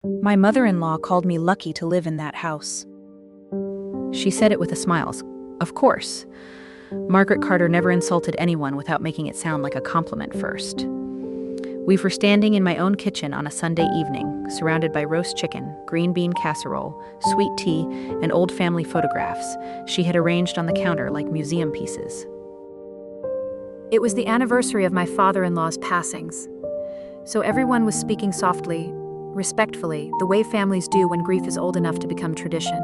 My mother-in-law called me lucky to live in that house. She said it with a smile. Of course. Margaret Carter never insulted anyone without making it sound like a compliment first. We were standing in my own kitchen on a Sunday evening, surrounded by roast chicken, green bean casserole, sweet tea, and old family photographs she had arranged on the counter like museum pieces. It was the anniversary of my father-in-law's passings, so everyone was speaking softly, respectfully, the way families do when grief is old enough to become tradition.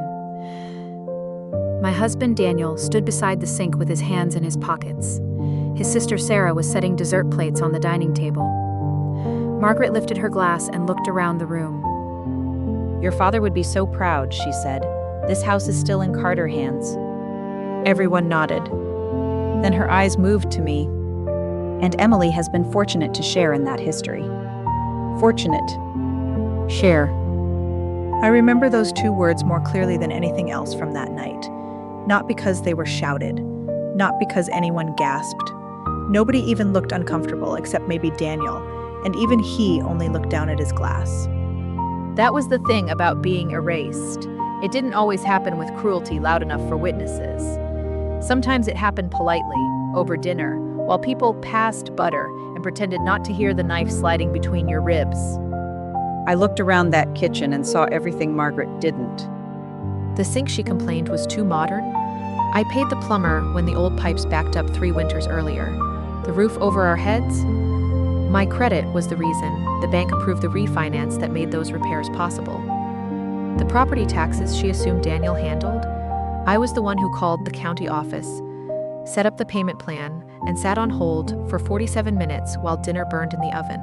My husband, Daniel, stood beside the sink with his hands in his pockets. His sister, Sarah, was setting dessert plates on the dining table. Margaret lifted her glass and looked around the room. Your father would be so proud, she said. This house is still in Carter hands. Everyone nodded. Then her eyes moved to me. And Emily has been fortunate to share in that history. Fortunate. Share. I remember those two words more clearly than anything else from that night. Not because they were shouted. Not because anyone gasped. Nobody even looked uncomfortable except maybe Daniel, and even he only looked down at his glass. That was the thing about being erased. It didn't always happen with cruelty loud enough for witnesses. Sometimes it happened politely, over dinner, while people passed butter and pretended not to hear the knife sliding between your ribs. I looked around that kitchen and saw everything Margaret didn't. The sink, she complained, was too modern. I paid the plumber when the old pipes backed up 3 winters earlier. The roof over our heads? My credit was the reason. The bank approved the refinance that made those repairs possible. The property taxes she assumed Daniel handled? I was the one who called the county office, set up the payment plan, and sat on hold for 47 minutes while dinner burned in the oven.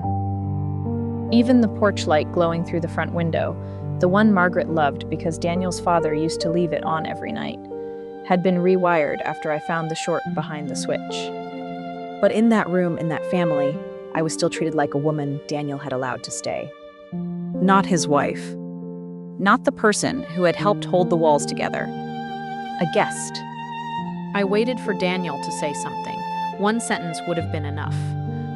Even the porch light glowing through the front window, the one Margaret loved because Daniel's father used to leave it on every night, had been rewired after I found the short behind the switch. But in that room, in that family, I was still treated like a woman Daniel had allowed to stay. Not his wife. Not the person who had helped hold the walls together. A guest. I waited for Daniel to say something. One sentence would have been enough.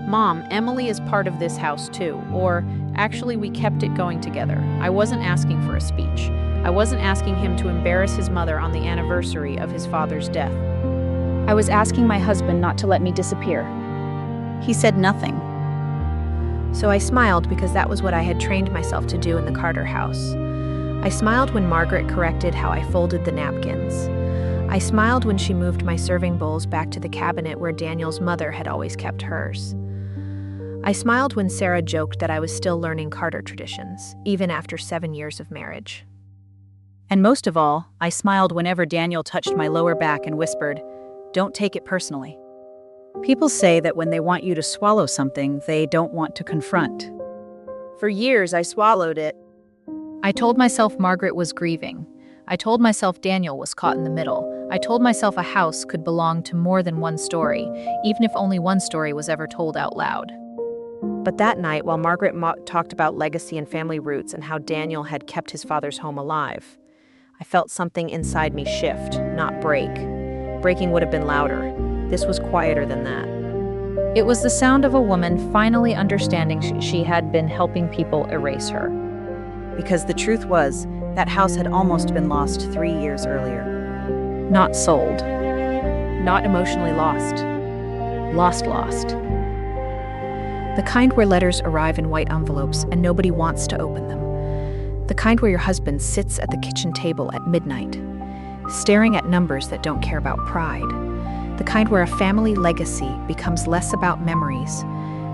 Mom, Emily is part of this house too. Or, actually, we kept it going together. I wasn't asking for a speech. I wasn't asking him to embarrass his mother on the anniversary of his father's death. I was asking my husband not to let me disappear. He said nothing. So I smiled because that was what I had trained myself to do in the Carter house. I smiled when Margaret corrected how I folded the napkins. I smiled when she moved my serving bowls back to the cabinet where Daniel's mother had always kept hers. I smiled when Sarah joked that I was still learning Carter traditions, even after 7 years of marriage. And most of all, I smiled whenever Daniel touched my lower back and whispered, "Don't take it personally." People say that when they want you to swallow something, they don't want to confront. For years, I swallowed it. I told myself Margaret was grieving. I told myself Daniel was caught in the middle. I told myself a house could belong to more than one story, even if only one story was ever told out loud. But that night, while Margaret talked about legacy and family roots and how Daniel had kept his father's home alive, I felt something inside me shift, not break. Breaking would have been louder. This was quieter than that. It was the sound of a woman finally understanding she had been helping people erase her. Because the truth was, that house had almost been lost 3 years earlier. Not sold. Not emotionally lost. Lost. The kind where letters arrive in white envelopes and nobody wants to open them. The kind where your husband sits at the kitchen table at midnight, staring at numbers that don't care about pride. The kind where a family legacy becomes less about memories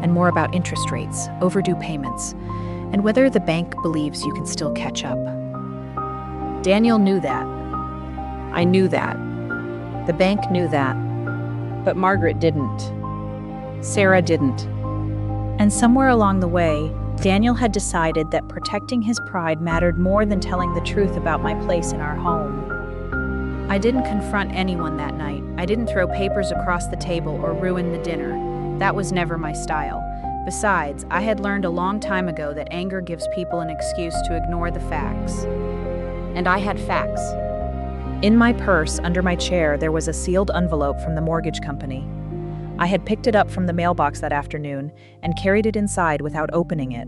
and more about interest rates, overdue payments, and whether the bank believes you can still catch up. Daniel knew that. I knew that. The bank knew that. But Margaret didn't. Sarah didn't. And somewhere along the way, Daniel had decided that protecting his pride mattered more than telling the truth about my place in our home. I didn't confront anyone that night. I didn't throw papers across the table or ruin the dinner. That was never my style. Besides, I had learned a long time ago that anger gives people an excuse to ignore the facts. And I had facts. In my purse, under my chair, there was a sealed envelope from the mortgage company. I had picked it up from the mailbox that afternoon and carried it inside without opening it.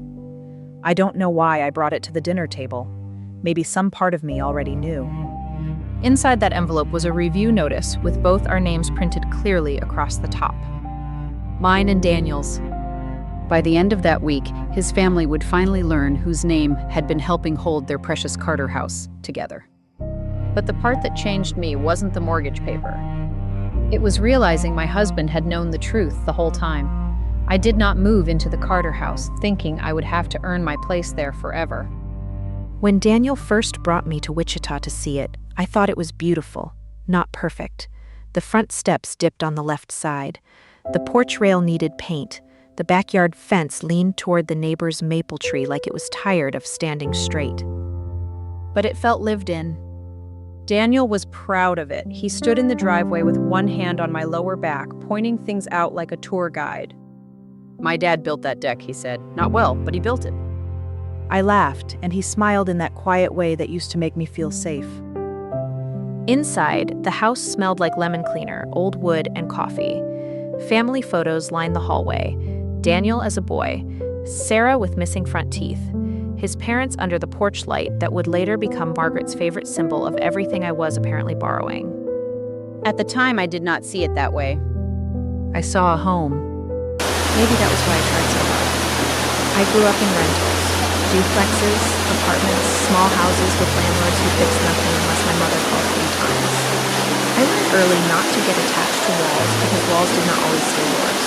I don't know why I brought it to the dinner table. Maybe some part of me already knew. Inside that envelope was a review notice with both our names printed clearly across the top. Mine and Daniel's. By the end of that week, his family would finally learn whose name had been helping hold their precious Carter house together. But the part that changed me wasn't the mortgage paper. It was realizing my husband had known the truth the whole time. I did not move into the Carter house thinking I would have to earn my place there forever. When Daniel first brought me to Wichita to see it, I thought it was beautiful, not perfect. The front steps dipped on the left side. The porch rail needed paint. The backyard fence leaned toward the neighbor's maple tree like it was tired of standing straight. But it felt lived in. Daniel was proud of it. He stood in the driveway with one hand on my lower back, pointing things out like a tour guide. "My dad built that deck," he said. "Not well, but he built it." I laughed, and he smiled in that quiet way that used to make me feel safe. Inside, the house smelled like lemon cleaner, old wood, and coffee. Family photos lined the hallway. Daniel as a boy, Sarah with missing front teeth, his parents under the porch light that would later become Margaret's favorite symbol of everything I was apparently borrowing. At the time, I did not see it that way. I saw a home. Maybe that was why I tried so hard. I grew up in rentals, duplexes, apartments, small houses with landlords who fixed nothing unless my mother called 3 times. I learned early not to get attached to walls because walls did not always stay yours.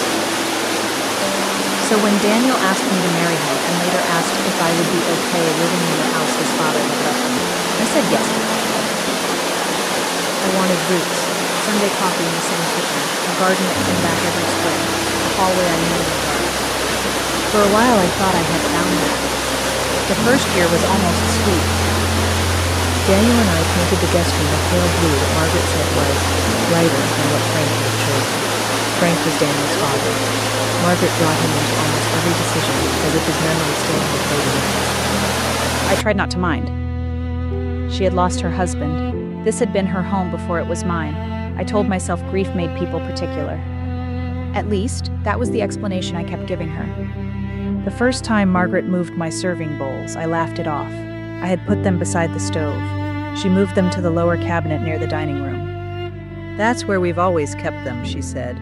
So when Daniel asked me to marry him and later asked if I would be okay living in the house his father had left me, I said yes to that. I wanted roots, Sunday coffee in the same kitchen, a garden that came back every spring, a hallway I knew in the dark. For a while I thought I had found that. The first year was almost sweet. Daniel and I painted the guest room a pale blue that Margaret said was brighter than what Frank had chosen. Frank was Daniel's father. Margaret brought him into almost every decision, as if his memory still had played in it. I tried not to mind. She had lost her husband. This had been her home before it was mine. I told myself grief made people particular. At least, that was the explanation I kept giving her. The first time Margaret moved my serving bowls, I laughed it off. I had put them beside the stove. She moved them to the lower cabinet near the dining room. "That's where we've always kept them," she said.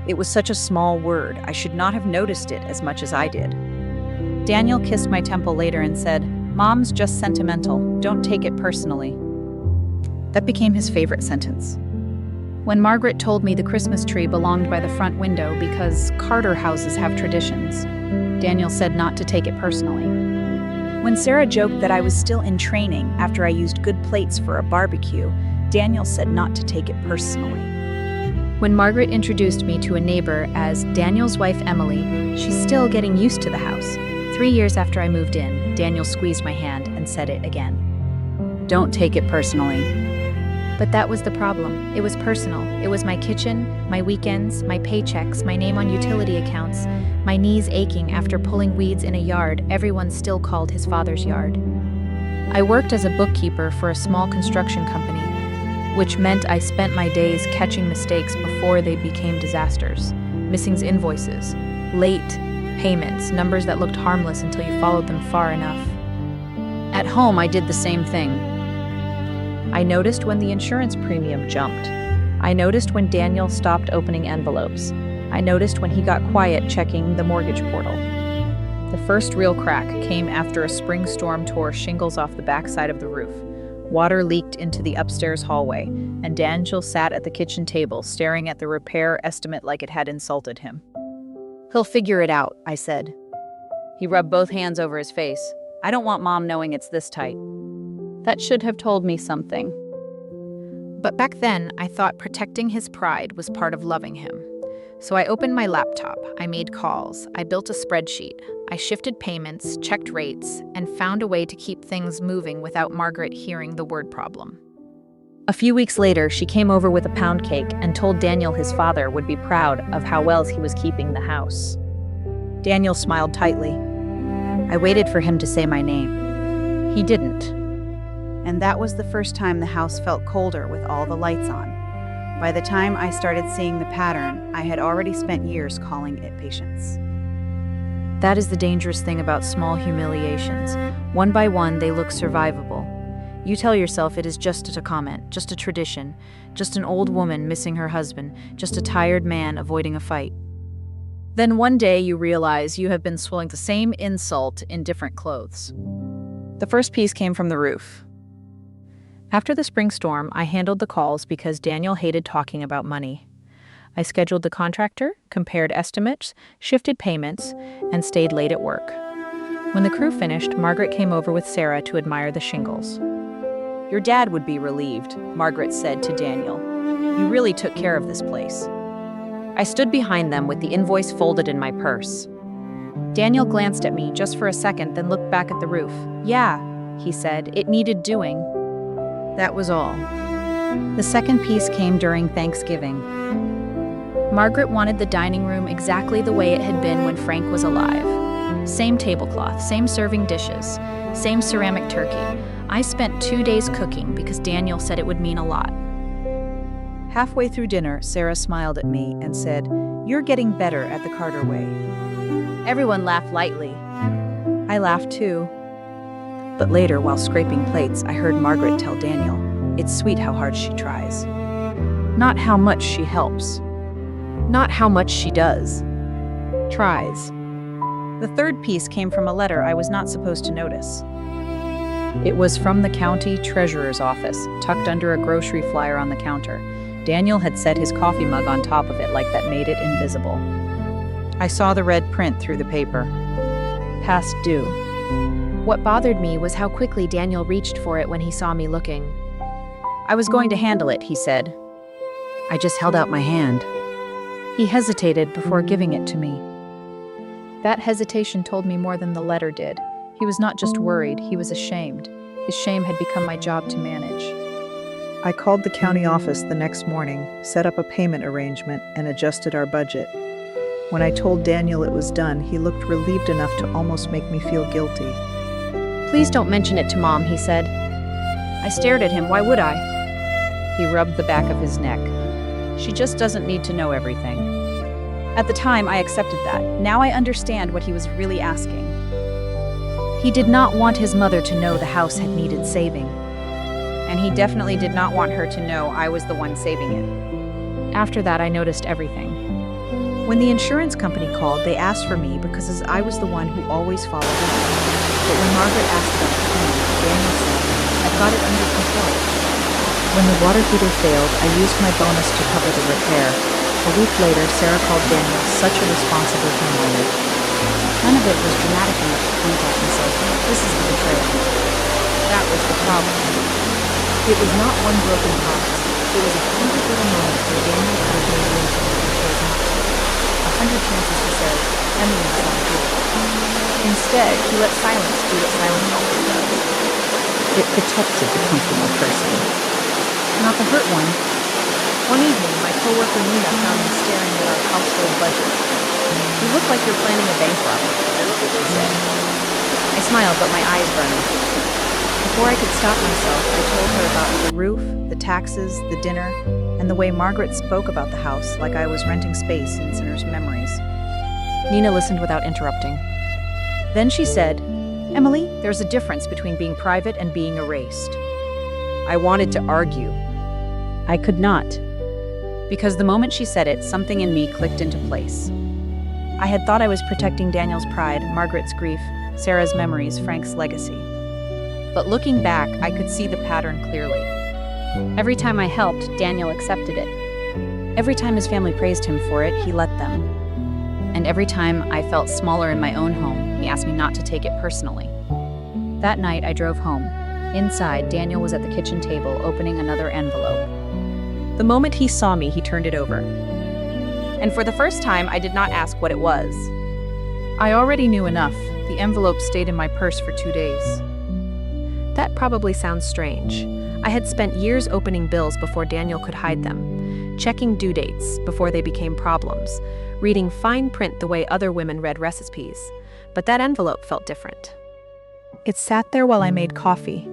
It was such a small word, I should not have noticed it as much as I did. Daniel kissed my temple later and said, "Mom's just sentimental, don't take it personally." That became his favorite sentence. When Margaret told me the Christmas tree belonged by the front window because Carter houses have traditions, Daniel said not to take it personally. When Sarah joked that I was still in training after I used good plates for a barbecue, Daniel said not to take it personally. When Margaret introduced me to a neighbor as Daniel's wife Emily, she's still getting used to the house. 3 years after I moved in, Daniel squeezed my hand and said it again. "Don't take it personally." But that was the problem. It was personal. It was my kitchen, my weekends, my paychecks, my name on utility accounts, my knees aching after pulling weeds in a yard everyone still called his father's yard. I worked as a bookkeeper for a small construction company, which meant I spent my days catching mistakes before they became disasters. Missing invoices, late payments, numbers that looked harmless until you followed them far enough. At home, I did the same thing. I noticed when the insurance premium jumped. I noticed when Daniel stopped opening envelopes. I noticed when he got quiet checking the mortgage portal. The first real crack came after a spring storm tore shingles off the backside of the roof. Water leaked into the upstairs hallway, and Daniel sat at the kitchen table staring at the repair estimate like it had insulted him. "He'll figure it out," I said. He rubbed both hands over his face. "I don't want Mom knowing it's this tight." That should have told me something. But back then, I thought protecting his pride was part of loving him. So I opened my laptop, I made calls, I built a spreadsheet, I shifted payments, checked rates, and found a way to keep things moving without Margaret hearing the word problem. A few weeks later, she came over with a pound cake and told Daniel his father would be proud of how well he was keeping the house. Daniel smiled tightly. I waited for him to say my name. He didn't. And that was the first time the house felt colder with all the lights on. By the time I started seeing the pattern, I had already spent years calling it patience. That is the dangerous thing about small humiliations. One by one, they look survivable. You tell yourself it is just a comment, just a tradition, just an old woman missing her husband, just a tired man avoiding a fight. Then one day you realize you have been swallowing the same insult in different clothes. The first piece came from the roof. After the spring storm, I handled the calls because Daniel hated talking about money. I scheduled the contractor, compared estimates, shifted payments, and stayed late at work. When the crew finished, Margaret came over with Sarah to admire the shingles. "Your dad would be relieved," Margaret said to Daniel. "You really took care of this place." I stood behind them with the invoice folded in my purse. Daniel glanced at me just for a second, then looked back at the roof. "Yeah," he said, "it needed doing." That was all. The second piece came during Thanksgiving. Margaret wanted the dining room exactly the way it had been when Frank was alive. Same tablecloth, same serving dishes, same ceramic turkey. I spent 2 days cooking because Daniel said it would mean a lot. Halfway through dinner, Sarah smiled at me and said, "You're getting better at the Carter way." Everyone laughed lightly. I laughed too. But later, while scraping plates, I heard Margaret tell Daniel, "It's sweet how hard she tries. Not how much she helps. Not how much she does. Tries." The third piece came from a letter I was not supposed to notice. It was from the county treasurer's office, tucked under a grocery flyer on the counter. Daniel had set his coffee mug on top of it like that made it invisible. I saw the red print through the paper. Past due. What bothered me was how quickly Daniel reached for it when he saw me looking. "I was going to handle it," he said. I just held out my hand. He hesitated before giving it to me. That hesitation told me more than the letter did. He was not just worried, he was ashamed. His shame had become my job to manage. I called the county office the next morning, set up a payment arrangement, and adjusted our budget. When I told Daniel it was done, he looked relieved enough to almost make me feel guilty. "Please don't mention it to Mom," he said. I stared at him. "Why would I?" He rubbed the back of his neck. "She just doesn't need to know everything." At the time, I accepted that. Now I understand what he was really asking. He did not want his mother to know the house had needed saving. And he definitely did not want her to know I was the one saving it. After that, I noticed everything. When the insurance company called, they asked for me because I was the one who always followed up. But when Margaret asked about the claim, Daniel said, "I've got it under control." When the water heater failed, I used my bonus to cover the repair. A week later, Sarah called Daniel such a responsible homeowner. None of it was dramatic enough to point at and say, "This is the betrayal." That was the problem. It was not one broken promise. It was 100 little moments where Daniel could have made room for me and chose not to. 100 chances to say, "Emily is not good." Instead, he let silence do what silence always does. It protected the comfortable person, not the hurt one. One evening, my coworker Nina found me staring at our household budget. "You look like you're planning a bank robbery," she said. I smiled, but my eyes burned. Before I could stop myself, I told her about the roof, the taxes, the dinner, and the way Margaret spoke about the house like I was renting space in Sinner's memories. Nina listened without interrupting. Then she said, "Emily, there's a difference between being private and being erased." I wanted to argue. I could not. Because the moment she said it, something in me clicked into place. I had thought I was protecting Daniel's pride, Margaret's grief, Sarah's memories, Frank's legacy. But looking back, I could see the pattern clearly. Every time I helped, Daniel accepted it. Every time his family praised him for it, he let them. And every time I felt smaller in my own home, he asked me not to take it personally. That night, I drove home. Inside, Daniel was at the kitchen table, opening another envelope. The moment he saw me, he turned it over. And for the first time, I did not ask what it was. I already knew enough. The envelope stayed in my purse for 2 days. That probably sounds strange. I had spent years opening bills before Daniel could hide them, checking due dates before they became problems, reading fine print the way other women read recipes. But that envelope felt different. It sat there while I made coffee.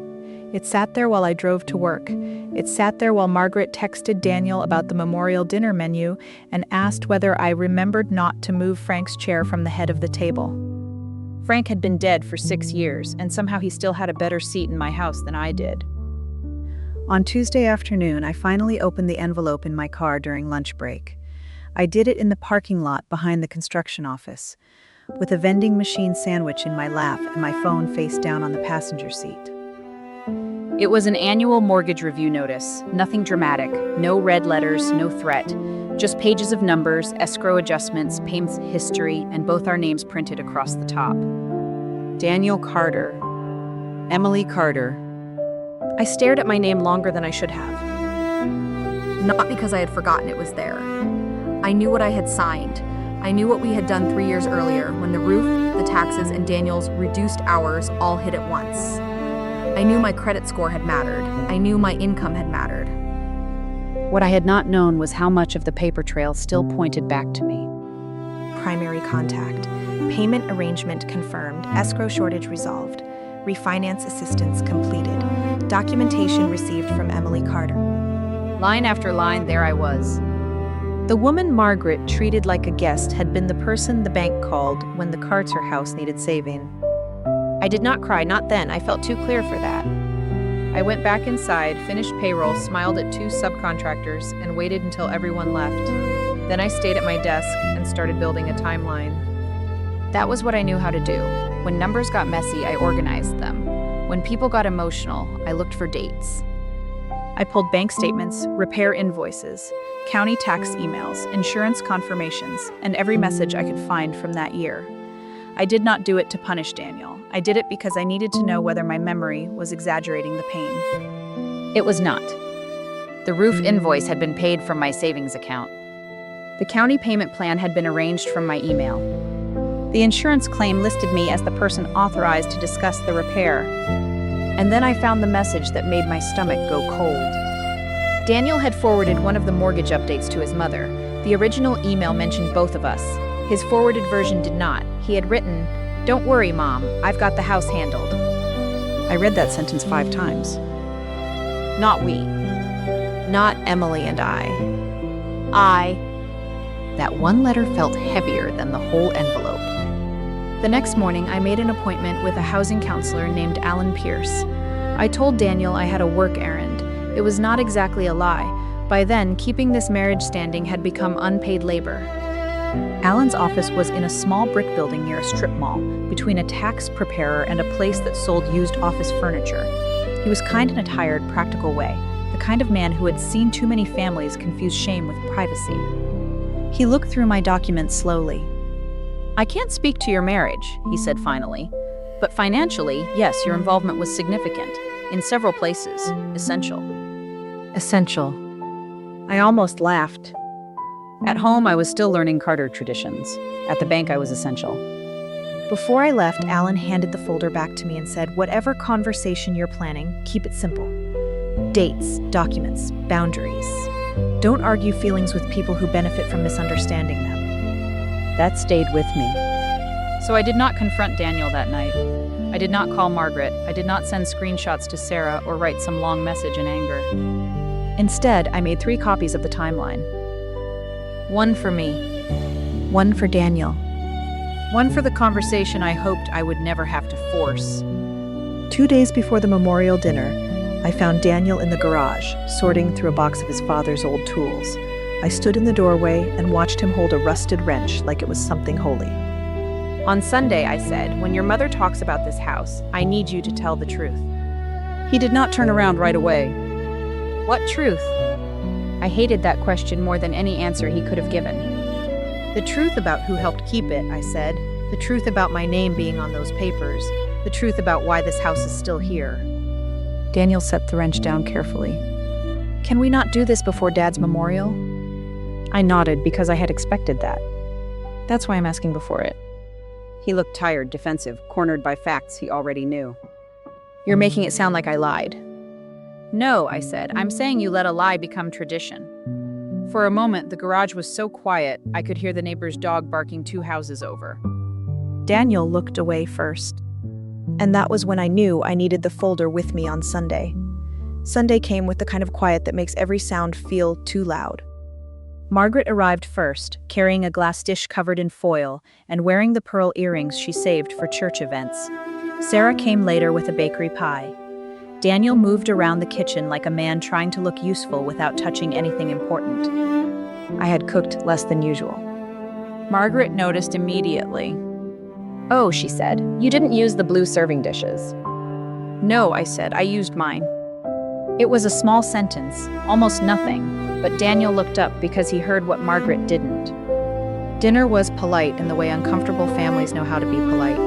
It sat there while I drove to work. It sat there while Margaret texted Daniel about the memorial dinner menu and asked whether I remembered not to move Frank's chair from the head of the table. Frank had been dead for 6 years, and somehow he still had a better seat in my house than I did. On Tuesday afternoon, I finally opened the envelope in my car during lunch break. I did it in the parking lot behind the construction office, with a vending machine sandwich in my lap and my phone face down on the passenger seat. It was an annual mortgage review notice, nothing dramatic, no red letters, no threat, just pages of numbers, escrow adjustments, payments history, and both our names printed across the top. Daniel Carter. Emily Carter. I stared at my name longer than I should have. Not because I had forgotten it was there. I knew what I had signed. I knew what we had done 3 years earlier when the roof, the taxes, and Daniel's reduced hours all hit at once. I knew my credit score had mattered. I knew my income had mattered. What I had not known was how much of the paper trail still pointed back to me. Primary contact. Payment arrangement confirmed. Escrow shortage resolved. Refinance assistance completed. Documentation received from Emily Carter. Line after line, there I was. The woman Margaret treated like a guest had been the person the bank called when the Carter house needed saving. I did not cry, not then. I felt too clear for that. I went back inside, finished payroll, smiled at 2 subcontractors, and waited until everyone left. Then I stayed at my desk and started building a timeline. That was what I knew how to do. When numbers got messy, I organized them. When people got emotional, I looked for dates. I pulled bank statements, repair invoices, county tax emails, insurance confirmations, and every message I could find from that year. I did not do it to punish Daniel. I did it because I needed to know whether my memory was exaggerating the pain. It was not. The roof invoice had been paid from my savings account. The county payment plan had been arranged from my email. The insurance claim listed me as the person authorized to discuss the repair. And then I found the message that made my stomach go cold. Daniel had forwarded one of the mortgage updates to his mother. The original email mentioned both of us. His forwarded version did not. He had written, "Don't worry, Mom, I've got the house handled." I read that sentence 5 times. Not we. Not Emily and I. That one letter felt heavier than the whole envelope. The next morning, I made an appointment with a housing counselor named Alan Pierce. I told Daniel I had a work errand. It was not exactly a lie. By then, keeping this marriage standing had become unpaid labor. Alan's office was in a small brick building near a strip mall, between a tax preparer and a place that sold used office furniture. He was kind in a tired, practical way, the kind of man who had seen too many families confuse shame with privacy. He looked through my documents slowly. "I can't speak to your marriage," he said finally. "But financially, yes, your involvement was significant. In several places. Essential." Essential. I almost laughed. At home, I was still learning Carter traditions. At the bank, I was essential. Before I left, Alan handed the folder back to me and said, "Whatever conversation you're planning, keep it simple. Dates, documents, boundaries. Don't argue feelings with people who benefit from misunderstanding them." That stayed with me. So I did not confront Daniel that night. I did not call Margaret. I did not send screenshots to Sarah or write some long message in anger. Instead, I made 3 copies of the timeline. 1 for me. 1 for Daniel. 1 for the conversation I hoped I would never have to force. 2 days before the memorial dinner, I found Daniel in the garage, sorting through a box of his father's old tools. I stood in the doorway and watched him hold a rusted wrench like it was something holy. On Sunday, I said, "When your mother talks about this house, I need you to tell the truth." He did not turn around right away. "What truth?" I hated that question more than any answer he could have given. "The truth about who helped keep it," I said. "The truth about my name being on those papers. The truth about why this house is still here." Daniel set the wrench down carefully. "Can we not do this before Dad's memorial?" I nodded because I had expected that. "That's why I'm asking before it." He looked tired, defensive, cornered by facts he already knew. "You're making it sound like I lied." "No," I said. "I'm saying you let a lie become tradition." For a moment, the garage was so quiet, I could hear the neighbor's dog barking 2 houses over. Daniel looked away first. And that was when I knew I needed the folder with me on Sunday. Sunday came with the kind of quiet that makes every sound feel too loud. Margaret arrived first, carrying a glass dish covered in foil and wearing the pearl earrings she saved for church events. Sarah came later with a bakery pie. Daniel moved around the kitchen like a man trying to look useful without touching anything important. I had cooked less than usual. Margaret noticed immediately. "Oh," she said, "you didn't use the blue serving dishes." "No," I said, "I used mine." It was a small sentence, almost nothing, but Daniel looked up because he heard what Margaret didn't. Dinner was polite in the way uncomfortable families know how to be polite.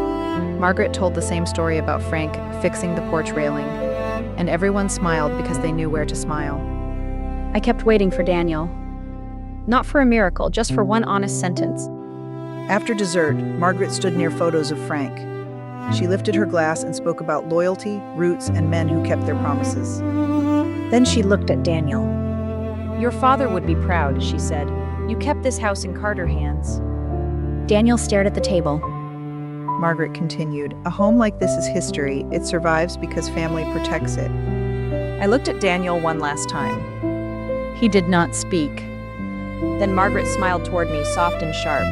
Margaret told the same story about Frank fixing the porch railing, and everyone smiled because they knew where to smile. I kept waiting for Daniel. Not for a miracle, just for one honest sentence. After dessert, Margaret stood near photos of Frank. She lifted her glass and spoke about loyalty, roots, and men who kept their promises. Then she looked at Daniel. "Your father would be proud," she said. "You kept this house in Carter hands." Daniel stared at the table. Margaret continued, "A home like this is history. It survives because family protects it." I looked at Daniel one last time. He did not speak. Then Margaret smiled toward me, soft and sharp.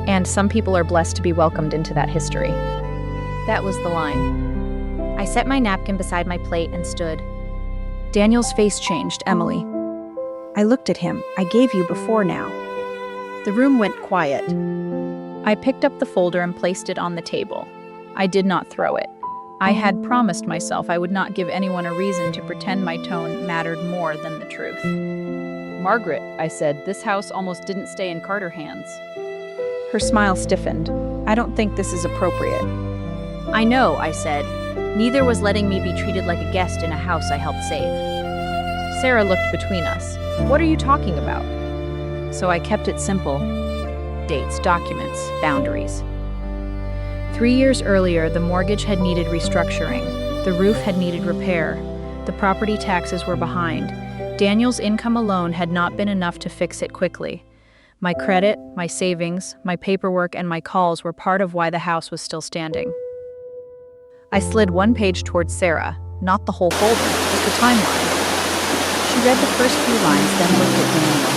"And some people are blessed to be welcomed into that history." That was the line. I set my napkin beside my plate and stood. Daniel's face changed, Emily. I looked at him. I gave you before now. The room went quiet. I picked up the folder and placed it on the table. I did not throw it. I had promised myself I would not give anyone a reason to pretend my tone mattered more than the truth. "Margaret," I said, "this house almost didn't stay in Carter hands." Her smile stiffened. "I don't think this is appropriate." "I know," I said. "Neither was letting me be treated like a guest in a house I helped save." Sarah looked between us. "What are you talking about?" So I kept it simple. Dates, documents, boundaries. 3 years earlier, the mortgage had needed restructuring. The roof had needed repair. The property taxes were behind. Daniel's income alone had not been enough to fix it quickly. My credit, my savings, my paperwork, and my calls were part of why the house was still standing. I slid one page towards Sarah, not the whole folder, just the timeline. She read the first few lines, then looked at Daniel.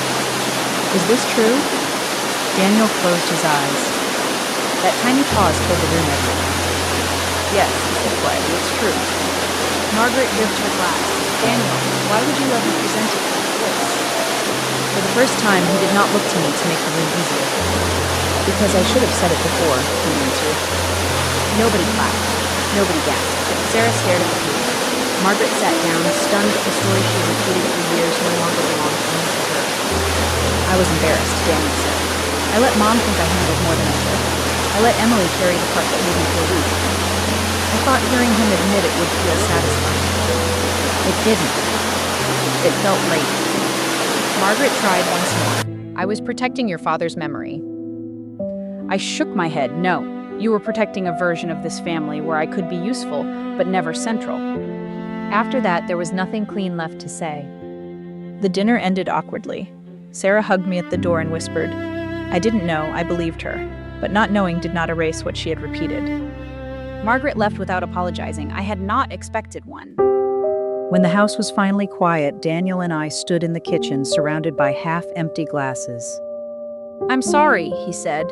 "Is this true?" Daniel closed his eyes. That tiny pause filled the room everywhere. "Yes," he said quietly, "it's true." Margaret gripped her glass. "Daniel, why would you let me present it like this?" For the first time, he did not look to me to make the room easier. "Because I should have said it before," he answered. Nobody clapped. Nobody gasped. Sarah stared at the page. Margaret sat down, stunned that the story she had repeated for years no longer belonged only to her. "I was embarrassed," Daniel said. "I let Mom think I handled more than I should. I let Emily carry the part that made me feel weak. I thought hearing him admit it would feel satisfying. It didn't. It felt late." Margaret tried once more. "I was protecting your father's memory." I shook my head. "No, you were protecting a version of this family where I could be useful, but never central." After that, there was nothing clean left to say. The dinner ended awkwardly. Sarah hugged me at the door and whispered. I didn't know, I believed her, but not knowing did not erase what she had repeated. Margaret left without apologizing. I had not expected one. When the house was finally quiet, Daniel and I stood in the kitchen surrounded by half-empty glasses. "I'm sorry," he said.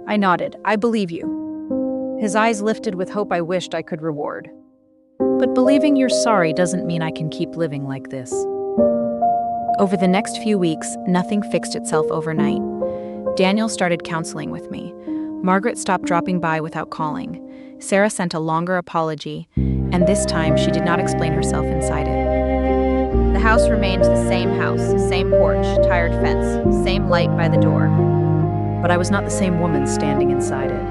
I nodded. "I believe you." His eyes lifted with hope I wished I could reward. But believing you're sorry doesn't mean I can keep living like this. Over the next few weeks, nothing fixed itself overnight. Daniel started counseling with me. Margaret stopped dropping by without calling. Sarah sent a longer apology, and this time she did not explain herself inside it. The house remained the same house, same porch, tired fence, same light by the door. But I was not the same woman standing inside it.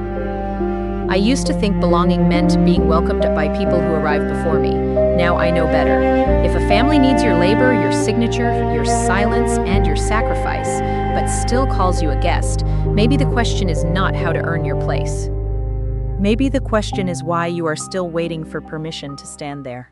I used to think belonging meant being welcomed by people who arrived before me. Now I know better. If a family needs your labor, your signature, your silence, and your sacrifice, but still calls you a guest, maybe the question is not how to earn your place. Maybe the question is why you are still waiting for permission to stand there.